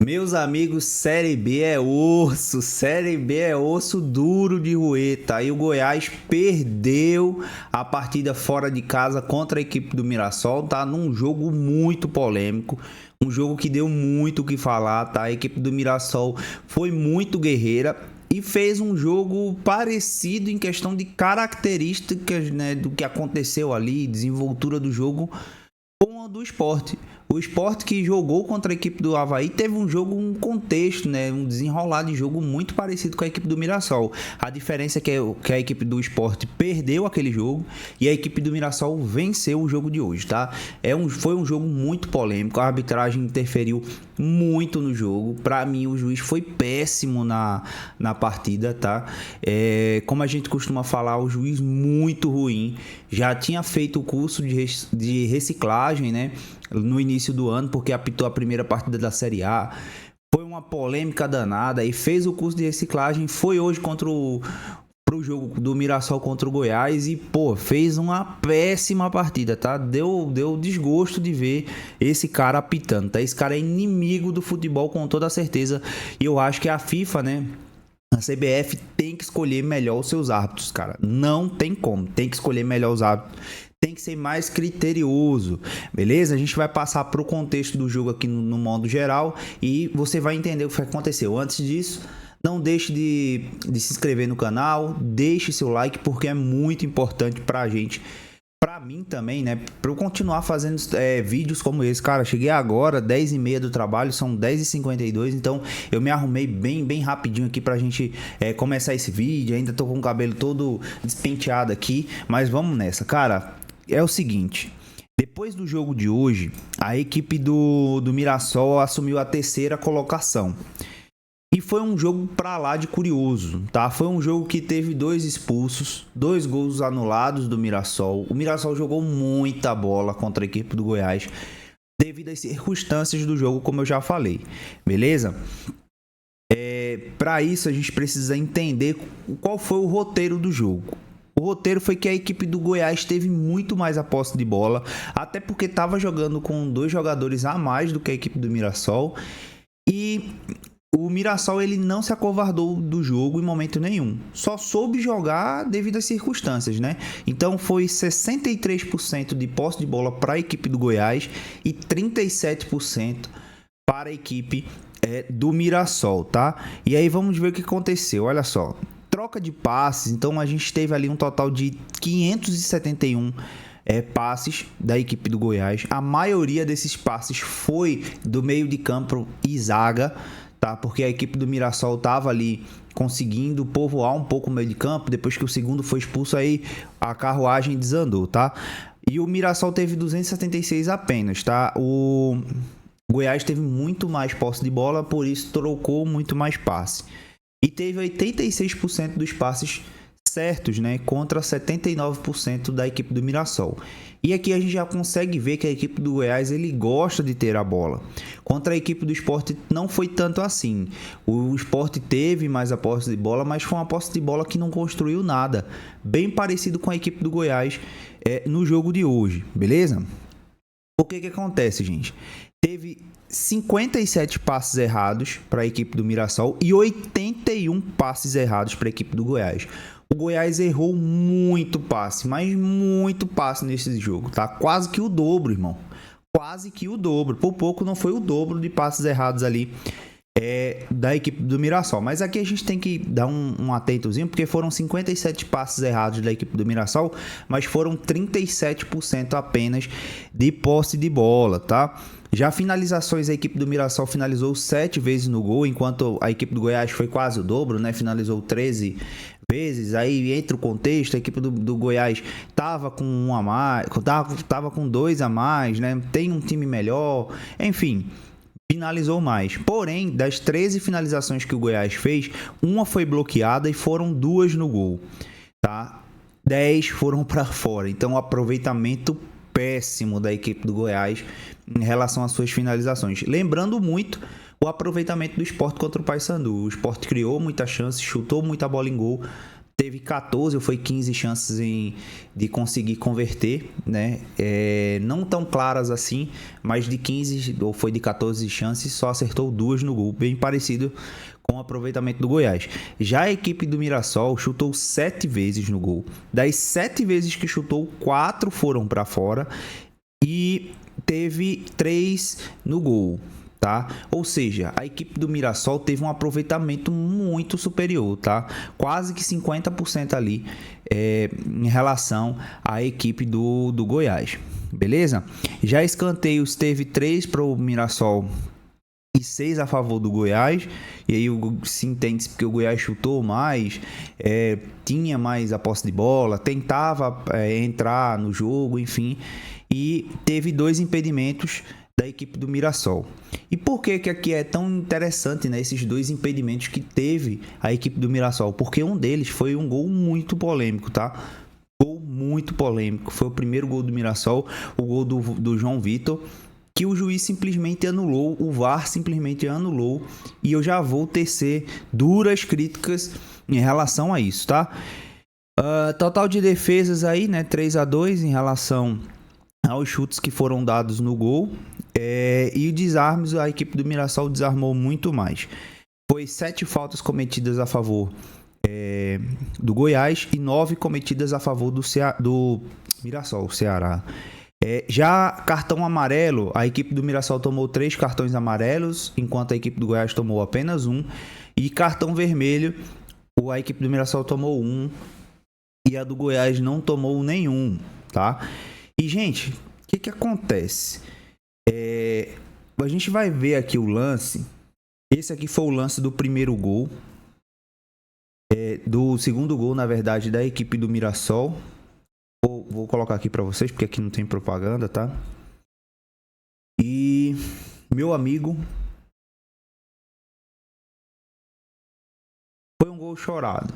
Meus amigos, Série B é osso duro de roer, tá? E o Goiás perdeu a partida fora de casa contra a equipe do Mirassol, tá? Num jogo muito polêmico, um jogo que deu muito o que falar, tá? A equipe do Mirassol foi muito guerreira e fez um jogo parecido em questão de características, né, do que aconteceu ali, desenvoltura do jogo com a do Sport. O Sport que jogou contra a equipe do Avaí teve um jogo, um contexto, né, um desenrolar de jogo muito parecido com a equipe do Mirassol. A diferença é que a equipe do Sport perdeu aquele jogo e a equipe do Mirassol venceu o jogo de hoje, tá? Foi um jogo muito polêmico, a arbitragem interferiu muito no jogo. Para mim, o juiz foi péssimo na partida, tá? Como a gente costuma falar, o juiz muito ruim. Já tinha feito o curso de reciclagem, né, no início do ano, porque apitou a primeira partida da Série A. Foi uma polêmica danada e fez o curso de reciclagem. Foi hoje pro jogo do Mirassol contra o Goiás e, fez uma péssima partida, tá? Deu desgosto de ver esse cara apitando, tá? Esse cara é inimigo do futebol com toda certeza. E eu acho que a FIFA, né, a CBF tem que escolher melhor os seus árbitros, cara. Não tem como. Tem que escolher melhor os árbitros. Tem que ser mais criterioso, beleza? A gente vai passar para o contexto do jogo aqui no modo geral e você vai entender o que aconteceu. Antes disso, não deixe de se inscrever no canal, deixe seu like porque é muito importante para a gente. Pra mim também, né? Pra eu continuar fazendo vídeos como esse. Cara, cheguei agora, 10h30 do trabalho, são 10h52. Então, eu me arrumei bem rapidinho aqui pra gente começar esse vídeo. Ainda tô com o cabelo todo despenteado aqui. Mas vamos nessa. Cara, é o seguinte. Depois do jogo de hoje, a equipe do Mirassol assumiu a terceira colocação. E foi um jogo pra lá de curioso, tá? Foi um jogo que teve 2 expulsos, 2 gols anulados do Mirassol. O Mirassol jogou muita bola contra a equipe do Goiás, devido às circunstâncias do jogo, como eu já falei, beleza? Para isso, a gente precisa entender qual foi o roteiro do jogo. O roteiro foi que a equipe do Goiás teve muito mais a posse de bola, até porque estava jogando com 2 jogadores a mais do que a equipe do Mirassol. E o Mirassol ele não se acovardou do jogo em momento nenhum. Só soube jogar devido às circunstâncias, né? Então foi 63% de posse de bola para a equipe do Goiás e 37% para a equipe do Mirassol, tá? E aí vamos ver o que aconteceu. Olha só. Troca de passes. Então a gente teve ali um total de 571 passes da equipe do Goiás. A maioria desses passes foi do meio de campo e zaga, tá? Porque a equipe do Mirassol estava ali conseguindo povoar um pouco o meio de campo. Depois que o segundo foi expulso, aí a carruagem desandou, tá? E o Mirassol teve 276 apenas, tá? O Goiás teve muito mais posse de bola, por isso trocou muito mais passe. E teve 86% dos passes certos, né, contra 79% da equipe do Mirassol. E aqui a gente já consegue ver que a equipe do Goiás ele gosta de ter a bola. Contra a equipe do Sport não foi tanto assim. O Sport teve mais a posse de bola, mas foi uma posse de bola que não construiu nada. Bem parecido com a equipe do Goiás no jogo de hoje, beleza? O que acontece, gente? Teve 57 passes errados para a equipe do Mirassol e 81 passes errados para a equipe do Goiás. O Goiás errou muito passe, mas muito passe nesse jogo, tá? Quase que o dobro, irmão. Quase que o dobro. Por pouco não foi o dobro de passes errados ali da equipe do Mirassol. Mas aqui a gente tem que dar um atentozinho, porque foram 57 passes errados da equipe do Mirassol, mas foram 37% apenas de posse de bola, tá? Já finalizações, a equipe do Mirassol finalizou 7 vezes no gol, enquanto a equipe do Goiás foi quase o dobro, né? Finalizou 13 vezes. Aí entra o contexto, a equipe do Goiás tava com 1 a mais, tava com 2 a mais, né? Tem um time melhor, enfim, finalizou mais. Porém, das 13 finalizações que o Goiás fez, uma foi bloqueada e foram 2 no gol, tá? 10 foram para fora. Então, o aproveitamento péssimo da equipe do Goiás em relação às suas finalizações. Lembrando muito o aproveitamento do Sport contra o Paysandu. O Sport criou muita chance, chutou muita bola em gol, teve 14 ou foi 15 chances de conseguir converter, né? Não tão claras assim, mas de 15 ou foi de 14 chances, só acertou 2 no gol, bem parecido com o aproveitamento do Goiás. Já a equipe do Mirassol chutou 7 vezes no gol. Das 7 vezes que chutou, 4 foram para fora e teve 3 no gol. Tá? Ou seja, a equipe do Mirassol teve um aproveitamento muito superior, tá? Quase que 50% ali em relação à equipe do Goiás, beleza? Já escanteios teve 3 para o Mirassol e 6 a favor do Goiás, e aí se entende porque o Goiás chutou mais, tinha mais a posse de bola, tentava entrar no jogo, enfim, e teve 2 impedimentos da equipe do Mirassol. E por que aqui é tão interessante, né, esses 2 impedimentos que teve a equipe do Mirassol? Porque um deles foi um gol muito polêmico, tá? Gol muito polêmico. Foi o primeiro gol do Mirassol, o gol do João Vitor, que o juiz simplesmente anulou, o VAR simplesmente anulou, e eu já vou tecer duras críticas em relação a isso, tá? Total de defesas aí, né, 3-2 em relação aos chutes que foram dados no gol. E o desarmes, a equipe do Mirassol desarmou muito mais. Foi 7 faltas cometidas a favor do Goiás e 9 cometidas a favor do Mirassol, Ceará. Já cartão amarelo, a equipe do Mirassol tomou 3 cartões amarelos, enquanto a equipe do Goiás tomou apenas 1. E cartão vermelho, a equipe do Mirassol tomou 1 e a do Goiás não tomou nenhum, tá? E, gente, o que acontece? A gente vai ver aqui o lance. Esse aqui foi o lance do primeiro gol. Do segundo gol, na verdade, da equipe do Mirassol. Vou colocar aqui para vocês, porque aqui não tem propaganda, tá? E, meu amigo, foi um gol chorado.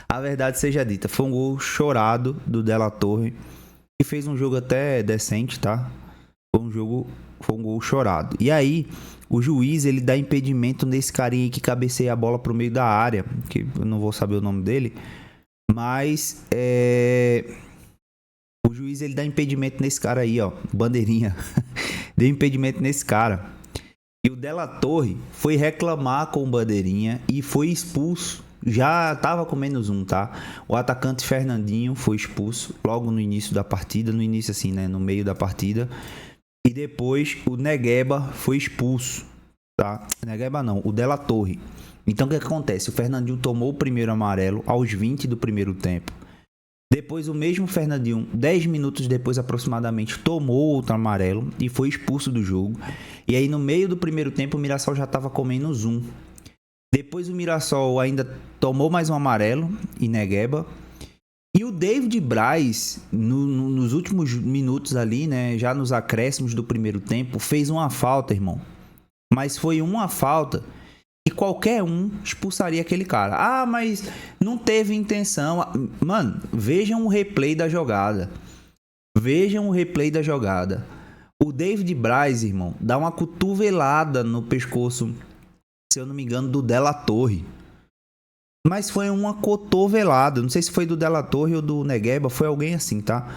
A verdade seja dita, foi um gol chorado do De La Torre, que fez um jogo até decente, tá? Foi um gol chorado. E aí, o juiz, ele dá impedimento nesse carinha aí que cabeceia a bola pro meio da área, que eu não vou saber o nome dele, mas o juiz, ele dá impedimento nesse cara aí, ó, bandeirinha. Deu impedimento nesse cara. E o De La Torre foi reclamar com o bandeirinha e foi expulso. Já tava com -1, tá? O atacante Fernandinho foi expulso logo no início da partida, no início assim, né, no meio da partida. E depois o Negueba foi expulso, tá? Negueba não, o De La Torre. Então o que acontece? O Fernandinho tomou o primeiro amarelo aos 20 do primeiro tempo. Depois o mesmo Fernandinho, 10 minutos depois aproximadamente, tomou outro amarelo e foi expulso do jogo. E aí no meio do primeiro tempo o Mirassol já estava com -1. Depois o Mirassol ainda tomou mais um amarelo e Negueba. E o David Braz, nos últimos minutos ali, né, já nos acréscimos do primeiro tempo, fez uma falta, irmão. Mas foi uma falta que qualquer um expulsaria aquele cara. Ah, mas não teve intenção. Mano, vejam o replay da jogada. Vejam o replay da jogada. O David Braz, irmão, dá uma cotovelada no pescoço, se eu não me engano, do De La Torre. Mas foi uma cotovelada. Não sei se foi do De La Torre ou do Negueba. Foi alguém assim, tá?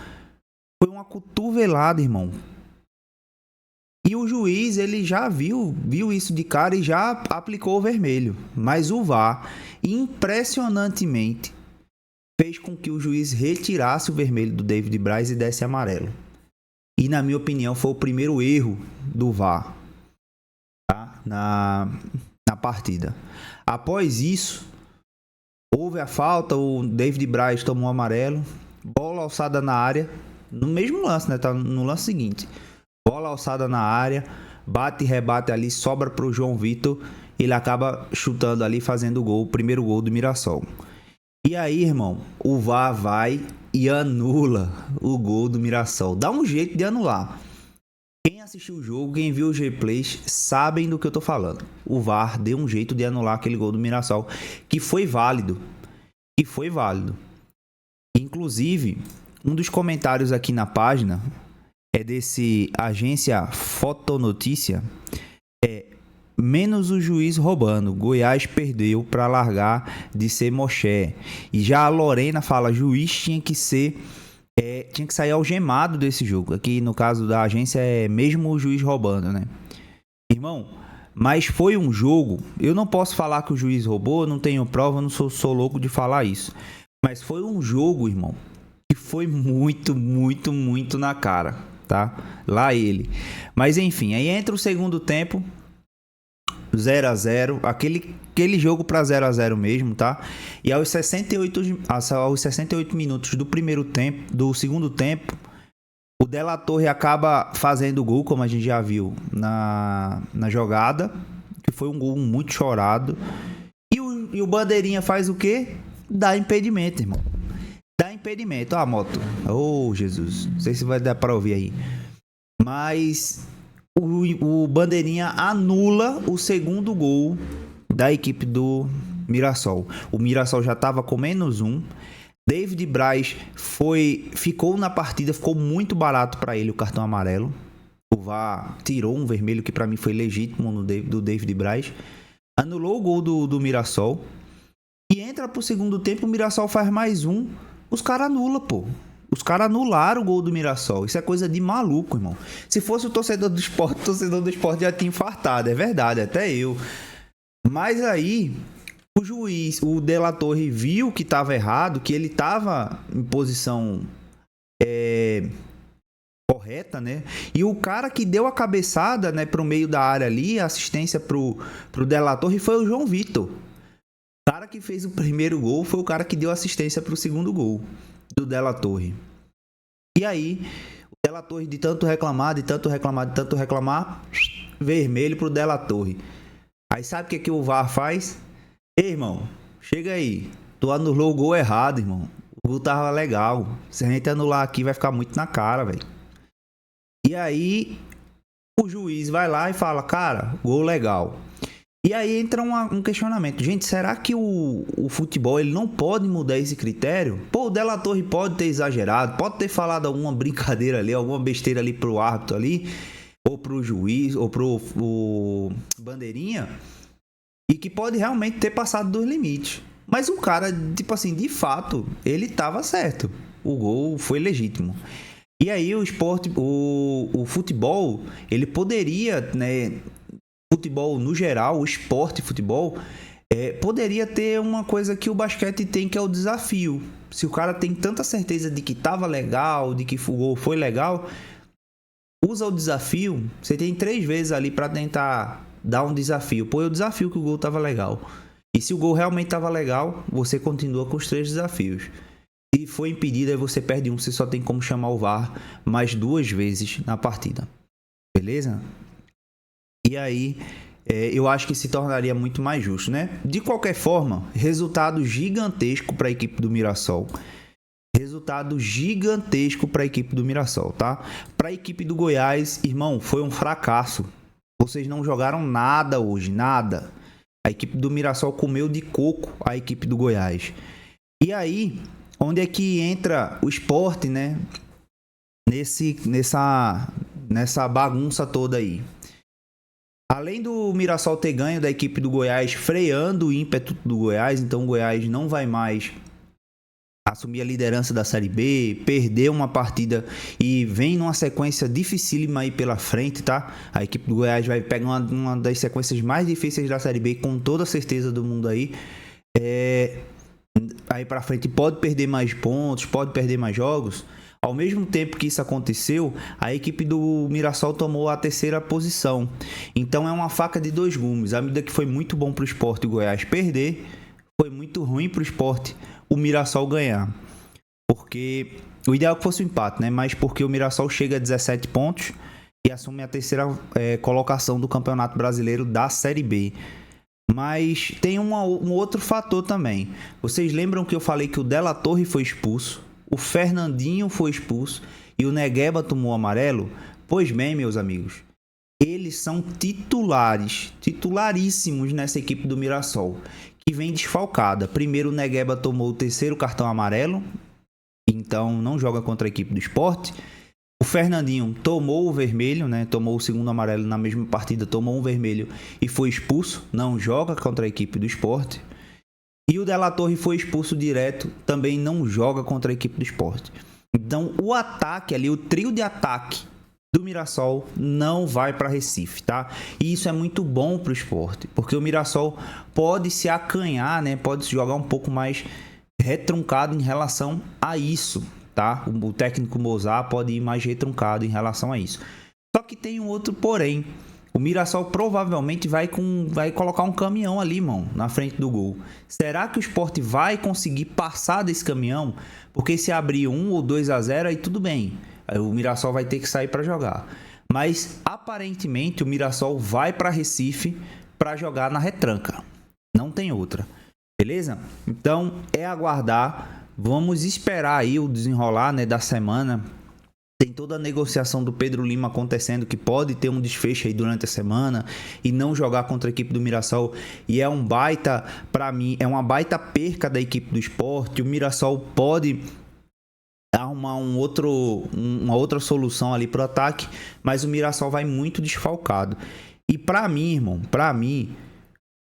Foi uma cotovelada, irmão. E o juiz, ele já viu isso de cara e já aplicou o vermelho. Mas o VAR, impressionantemente, fez com que o juiz retirasse o vermelho do David Braz e desse amarelo. E, na minha opinião, foi o primeiro erro do VAR, tá? Na partida. Após isso, houve a falta, o David Braz tomou um amarelo, bola alçada na área, no mesmo lance, né? Tá no lance seguinte. Bola alçada na área, bate e rebate ali, sobra pro João Vitor, ele acaba chutando ali, fazendo o gol, o primeiro gol do Mirassol. E aí, irmão, o VAR vai e anula o gol do Mirassol. Dá um jeito de anular. Quem assistiu o jogo, quem viu os replays, sabem do que eu tô falando. O VAR deu um jeito de anular aquele gol do Mirassol, que foi válido. Inclusive, um dos comentários aqui na página é desse agência Fotonotícia. menos o juiz roubando. Goiás perdeu para largar de ser moché. E já a Lorena fala, juiz tinha que sair algemado desse jogo. Aqui no caso da agência é mesmo o juiz roubando, né? Irmão, mas foi um jogo, eu não posso falar que o juiz roubou, não tenho prova, não sou louco de falar isso. Mas foi um jogo, irmão, que foi muito, muito, muito na cara, tá? Lá ele. Mas enfim, aí entra o segundo tempo, 0-0, aquele jogo para 0-0 mesmo, tá? E aos 68 minutos do segundo tempo, o De La Torre acaba fazendo o gol, como a gente já viu na jogada, que foi um gol muito chorado. E o Bandeirinha faz o quê? Dá impedimento, irmão. Dá impedimento. Ó a moto. Oh, Jesus. Não sei se vai dar para ouvir aí. Mas o Bandeirinha anula o segundo gol da equipe do Mirassol. O Mirassol já estava com -1. David Braz ficou na partida, ficou muito barato para ele o cartão amarelo. O VAR tirou um vermelho que para mim foi legítimo do David Braz. Anulou o gol do Mirassol. E entra pro segundo tempo, o Mirassol faz mais um. Os caras anulam, pô. Os caras anularam o gol do Mirassol. Isso é coisa de maluco, irmão. Se fosse o torcedor do esporte já tinha infartado. É verdade, até eu. Mas aí, o juiz, o De La Torre, viu que estava errado, que ele estava em posição correta, né? E o cara que deu a cabeçada, né, pro meio da área ali, a assistência pro De La Torre, foi o João Vitor. O cara que fez o primeiro gol foi o cara que deu assistência pro segundo gol do De La Torre. E aí, o De La Torre, de tanto reclamar, vermelho pro De La Torre. Aí sabe o que o VAR faz? Ei, irmão, chega aí. Tu anulou o gol errado, irmão. O gol tava legal. Se a gente anular aqui, vai ficar muito na cara, velho. E aí, o juiz vai lá e fala, cara, gol legal. E aí entra um questionamento. Gente, será que o futebol ele não pode mudar esse critério? Pô, o De La Torre pode ter exagerado, pode ter falado alguma brincadeira ali, alguma besteira ali pro árbitro ali, ou pro juiz, ou pro Bandeirinha, e que pode realmente ter passado dos limites. Mas o cara, tipo assim, de fato, ele tava certo. O gol foi legítimo. E aí o futebol, ele poderia, né... Futebol no geral, o esporte futebol, poderia ter uma coisa que o basquete tem, que é o desafio. Se o cara tem tanta certeza de que tava legal, de que o gol foi legal, usa o desafio. Você tem 3 vezes ali para tentar dar um desafio. Põe o desafio que o gol tava legal. E se o gol realmente tava legal, você continua com os 3 desafios. Se foi impedido, aí você perde um, você só tem como chamar o VAR mais 2 vezes na partida. Beleza? E aí, eu acho que se tornaria muito mais justo, né? De qualquer forma, resultado gigantesco para a equipe do Mirassol. Resultado gigantesco para a equipe do Mirassol, tá? Para a equipe do Goiás, irmão, foi um fracasso. Vocês não jogaram nada hoje, nada. A equipe do Mirassol comeu de coco a equipe do Goiás. E aí, onde é que entra o esporte, né? Nessa bagunça toda aí. Além do Mirassol ter ganho da equipe do Goiás, freando o ímpeto do Goiás, então o Goiás não vai mais assumir a liderança da Série B, perdeu uma partida e vem numa sequência dificílima aí pela frente, tá? A equipe do Goiás vai pegar uma das sequências mais difíceis da Série B, com toda a certeza do mundo aí. Aí pra frente pode perder mais pontos, pode perder mais jogos. Ao mesmo tempo que isso aconteceu, a equipe do Mirassol tomou a 3ª posição. Então é uma faca de 2 gumes. À medida que foi muito bom para o Sport o Goiás perder, foi muito ruim para o Sport o Mirassol ganhar. Porque o ideal é que fosse um empate, né? Mas porque o Mirassol chega a 17 pontos e assume a 3ª colocação do Campeonato Brasileiro da Série B. Mas tem um outro fator também. Vocês lembram que eu falei que o De La Torre foi expulso? O Fernandinho foi expulso e o Negueba tomou amarelo? Pois bem, meus amigos, eles são titularíssimos nessa equipe do Mirassol, que vem desfalcada. Primeiro o Negueba tomou o 3º cartão amarelo, então não joga contra a equipe do Sport. O O Fernandinho tomou o vermelho, né? Tomou o segundo amarelo na mesma partida, tomou um vermelho e foi expulso. Não joga contra a equipe do Sport. E o De La Torre foi expulso direto, também não joga contra a equipe do Sport. Então o ataque ali, o trio de ataque do Mirassol não vai para Recife, tá? E isso é muito bom para o Sport, porque o Mirassol pode se acanhar, né? Pode se jogar um pouco mais retruncado em relação a isso, tá? O técnico Mozart pode ir mais retruncado em relação a isso. Só que tem um outro porém. O Mirassol provavelmente vai colocar um caminhão ali, mano, na frente do gol. Será que o Sport vai conseguir passar desse caminhão? Porque se abrir 1 ou 2-0, aí tudo bem. Aí o Mirassol vai ter que sair para jogar. Mas aparentemente o Mirassol vai para Recife para jogar na retranca. Não tem outra. Beleza? Então é aguardar. Vamos esperar aí o desenrolar, né, da semana. Tem toda a negociação do Pedro Lima acontecendo, que pode ter um desfecho aí durante a semana e não jogar contra a equipe do Mirassol. E é um baita, para mim, é uma baita perca da equipe do Sport. O Mirassol pode arrumar uma outra solução ali pro ataque, mas o Mirassol vai muito desfalcado. E para mim, irmão,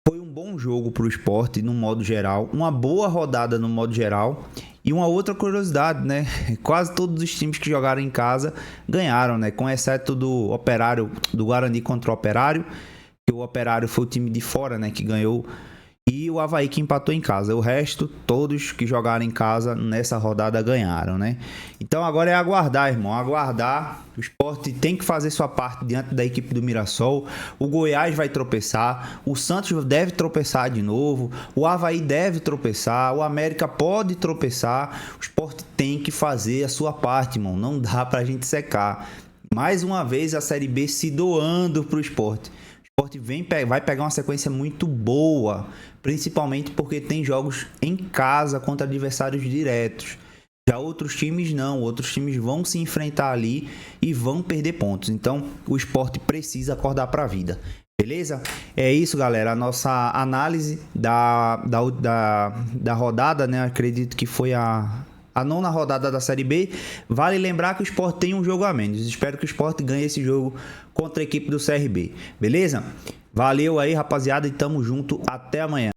foi um bom jogo pro Sport no modo geral, uma boa rodada no modo geral. E uma outra curiosidade, né? Quase todos os times que jogaram em casa ganharam, né? Com exceto do Operário, do Guarani contra o Operário, que o Operário foi o time de fora, né, que ganhou, e o Avaí que empatou em casa. O resto, todos que jogaram em casa nessa rodada ganharam, né? Então agora é aguardar, irmão, aguardar. O Sport tem que fazer sua parte diante da equipe do Mirassol. O Goiás vai tropeçar, o Santos deve tropeçar de novo, o Avaí deve tropeçar, o América pode tropeçar. O Sport tem que fazer a sua parte, irmão. Não dá pra gente secar. Mais uma vez a Série B se doando pro Sport. O Sport vai pegar uma sequência muito boa, principalmente porque tem jogos em casa contra adversários diretos. Já outros times não, outros times vão se enfrentar ali e vão perder pontos. Então o Sport precisa acordar para a vida. Beleza? É isso, galera. A nossa análise da rodada, né? Acredito que foi a 9ª rodada da Série B. Vale lembrar que o Sport tem um jogo a menos. Espero que o Sport ganhe esse jogo contra a equipe do CRB. Beleza? Valeu aí, rapaziada, e tamo junto. Até amanhã.